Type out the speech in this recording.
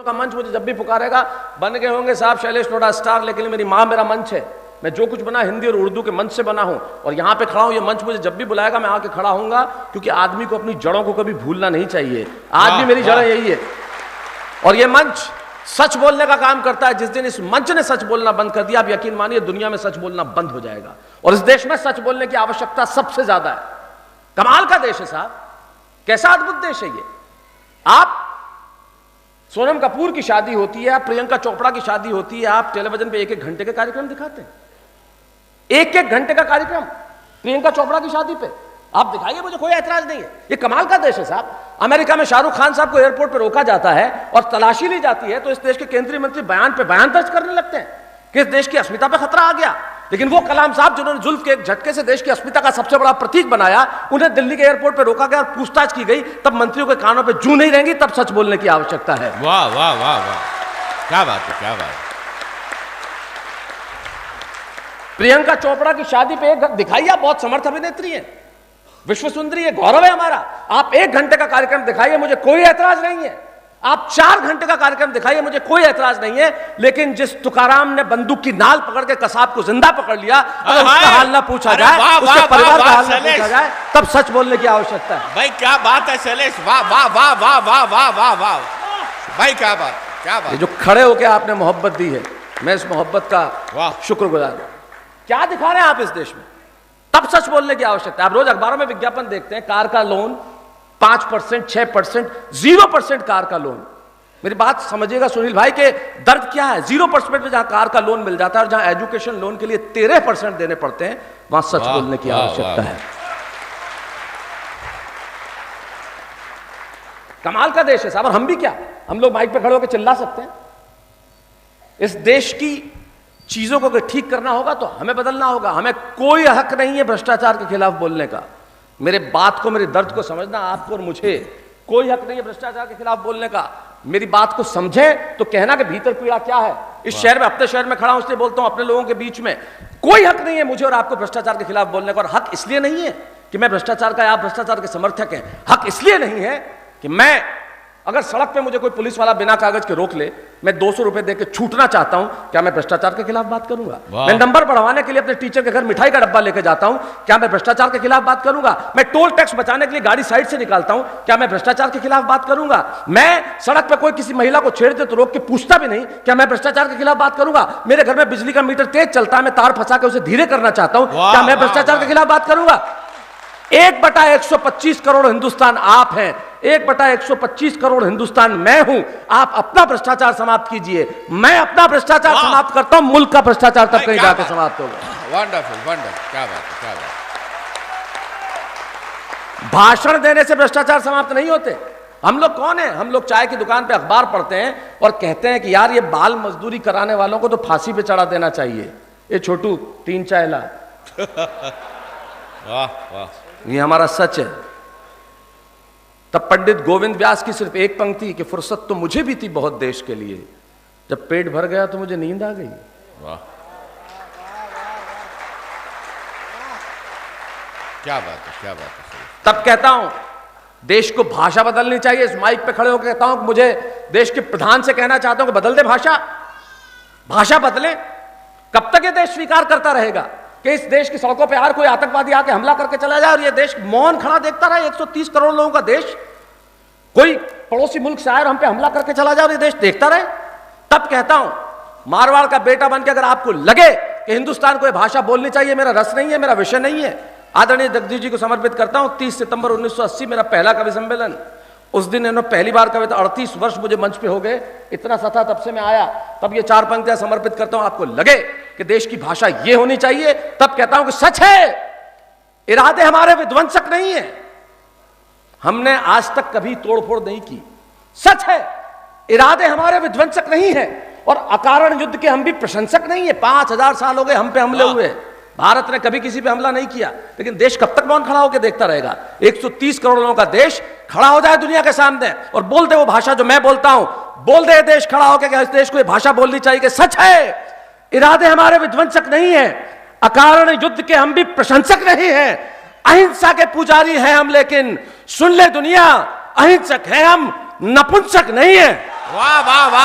का मंच मुझे जब भी पुकारेगा, बन गए होंगे साहब शैलेश नोडा स्टार, लेकिन मेरी माँ मेरा मंच है। मैं जो कुछ बना हिंदी और उर्दू के मंच से बना हूं, और यहां पे खड़ा हूं। ये मंच मुझे जब भी बुलाएगा मैं आके खड़ा होऊंगा, क्योंकि आदमी को अपनी जड़ों को कभी भूलना नहीं चाहिए। आज भी मेरी जड़ें यही है, और ये मंच सच बोलने का काम करता है। जिस दिन इस मंच ने सच बोलना बंद कर दिया, आप यकीन मानिए दुनिया में सच बोलना बंद हो जाएगा, और इस देश में सच बोलने की आवश्यकता सबसे ज्यादा है। कमाल का देश है साहब, कैसा अद्भुत देश है ये। आप सोनम कपूर की शादी होती है, प्रियंका चोपड़ा की शादी होती है, आप टेलीविजन पे 1-1 घंटे के कार्यक्रम दिखाते हैं, 1-1 घंटे का कार्यक्रम प्रियंका चोपड़ा की शादी पे आप दिखाइए, मुझे कोई ऐतराज नहीं है। ये कमाल का देश है साहब। अमेरिका में शाहरुख खान साहब को एयरपोर्ट पे रोका जाता है और तलाशी ली जाती है, तो इस देश के केंद्रीय मंत्री बयान पे बयान दर्ज करने लगते हैं कि इस देश की अस्मिता पे खतरा आ गया। लेकिन वो कलाम साहब जिन्होंने जुल्फ के एक झटके से देश की अस्मिता का सबसे बड़ा प्रतीक बनाया, उन्हें दिल्ली के एयरपोर्ट पे रोका गया और पूछताछ की गई, तब मंत्रियों के कानों पे जूं नहीं रहेंगी, तब सच बोलने की आवश्यकता है। वाह वाह वाह वाह, क्या बात है, क्या बात है। प्रियंका चोपड़ा की शादी पे दिखाइए, आप बहुत समर्थ अभिनेत्री है, विश्व सुंदरी है, गौरव है हमारा। आप 1 घंटे का कार्यक्रम दिखाइए, मुझे कोई ऐतराज नहीं है। आप 4 घंटे का कार्यक्रम दिखाइए, मुझे कोई ऐतराज नहीं है। लेकिन जिस तुकाराम ने बंदूक की नाल पकड़ के कसाब को जिंदा पकड़ लिया, अगर उसका हाल ना पूछा जाए, उसके परिवार का हाल ना पूछा जाए, तब सच बोलने की आवश्यकता है। भाई क्या बात है शैलेश, वाह वाह वाह वाह वाह वाह वाह वाह भाई, क्या बात, क्या बात। जो खड़े होकर आपने मोहब्बत दी है, मैं इस मोहब्बत का शुक्रगुजार हूं। क्या दिखा रहे हैं आप इस देश में, तब सच बोलने की आवश्यकता है। आप रोज अखबारों में विज्ञापन देखते हैं, कार का लोन 5%, 6%, 0% कार का लोन। मेरी बात समझिएगा सुनील भाई के दर्द क्या है। 0% में जहां कार का लोन मिल जाता है और जहां एजुकेशन लोन के लिए 13% देने पड़ते हैं, वहां सच बोलने की आवश्यकता है। कमाल का देश है साहब। और हम भी क्या, हम लोग माइक पे खड़े होकर चिल्ला सकते हैं। इस देश की चीजों को अगर ठीक करना होगा तो हमें बदलना होगा। हमें कोई हक नहीं है भ्रष्टाचार के खिलाफ बोलने का। मेरे बात को, मेरे दर्द को समझना आपको और मुझे कोई हक नहीं है भ्रष्टाचार के खिलाफ बोलने का। मेरी बात को समझे तो कहना कि भीतर पीड़ा क्या है। इस शहर में, अपने शहर में खड़ा हूं इसलिए बोलता हूं, अपने लोगों के बीच में कोई हक नहीं है मुझे और आपको भ्रष्टाचार के खिलाफ बोलने का। और हक इसलिए नहीं है कि मैं भ्रष्टाचार का या आप भ्रष्टाचार के समर्थक हैं। हक इसलिए नहीं है कि मैं, अगर सड़क पे मुझे कोई पुलिस वाला बिना कागज के रोक ले, मैं 200 रुपए देकर छूटना चाहता हूं, क्या मैं भ्रष्टाचार के खिलाफ बात करूंगा? मैं नंबर बढ़वाने के लिए अपने टीचर के घर मिठाई का डब्बा लेकर जाता हूं, क्या मैं भ्रष्टाचार के खिलाफ बात करूंगा? मैं टोल टैक्स बचाने के लिए गाड़ी साइड से निकालता हूं, क्या मैं भ्रष्टाचार के खिलाफ बात करूंगा? मैं सड़क पर कोई किसी महिला को छेड़ दे तो रोक के पूछता भी नहीं, क्या मैं भ्रष्टाचार के खिलाफ बात करूंगा? मेरे घर में बिजली का मीटर तेज चलता है, मैं तार फंसा के उसे धीरे करना चाहता हूं, क्या मैं भ्रष्टाचार के खिलाफ बात करूंगा? 1/125 करोड़ हिंदुस्तान आप हैं, 1/125 करोड़ हिंदुस्तान मैं हूं। आप अपना भ्रष्टाचार समाप्त कीजिए, मैं अपना भ्रष्टाचार समाप्त करता हूं, मुल्क का भ्रष्टाचार तब कहीं जाकर समाप्त होगा। वंडरफुल वंडरफुल, क्या बात है, क्या बात। भाषण देने से भ्रष्टाचार समाप्त नहीं होते। हम लोग कौन है? हम लोग चाय की दुकान पे अखबार पढ़ते हैं और कहते हैं कि यार ये बाल मजदूरी कराने वालों को तो फांसी पे चढ़ा देना चाहिए। ये छोटू 3 चाय ला। वाह वाह, ये हमारा सच है। तब पंडित गोविंद व्यास की सिर्फ एक पंक्ति कि फुर्सत तो मुझे भी थी बहुत देश के लिए, जब पेट भर गया तो मुझे नींद आ गई। वाह, क्या बात है, क्या बात है। तब कहता हूं देश को भाषा बदलनी चाहिए। इस माइक पे खड़े होकर कहता हूं कि मुझे देश के प्रधान से कहना चाहता हूं कि बदल दे भाषा, भाषा बदले। कब तक ये देश स्वीकार करता रहेगा कि इस देश की सड़कों पे हर कोई आतंकवादी आके हमला करके चला जाए और ये देश मौन खड़ा देखता रहे? 130 करोड़ लोगों का देश, कोई पड़ोसी मुल्क से आए और हम पे हमला करके चला जाए और ये देश देखता रहे? तब कहता हूं मारवाड़ का बेटा बनकर अगर आपको लगे कि हिंदुस्तान को यह भाषा बोलनी चाहिए, मेरा रस नहीं है, मेरा विषय नहीं है, आदरणीय जगदीश जी को समर्पित करता हूं। 30 सितंबर 1980 मेरा पहला कवि सम्मेलन, उस दिन इन्होंने पहली बार कविता, 38 वर्ष मुझे मंच पे हो गए, इतना सा था तब से मैं आया, तब ये 4 पंक्तियां समर्पित करता हूं। आपको लगे कि देश की भाषा ये होनी चाहिए, तब कहता हूं कि सच है, इरादे हमारे विध्वंसक नहीं है, हमने आज तक कभी तोड़फोड़ नहीं की। सच है, इरादे हमारे विध्वंसक नहीं है और अकारण युद्ध के हम भी प्रशंसक नहीं है। 5000 साल हो गए हम पे हमले हुए, भारत ने कभी किसी पे हमला नहीं किया, लेकिन देश कब तक मौन खड़ा होकर देखता रहेगा? 130 करोड़ लोगों का देश खड़ा हो जाए दुनिया के सामने और बोल दे वो भाषा जो मैं बोलता हूं, बोल दे देश खड़ा होकर कि इस देश को ये भाषा बोलनी चाहिए कि सच है, इरादे हमारे विध्वंसक नहीं है, अकारण युद्ध के हम भी प्रशंसक नहीं है, अहिंसा के पुजारी हैं हम, लेकिन सुन ले दुनिया, अहिंसक हैं हम, नपुंसक नहीं है। वाह वाह वाह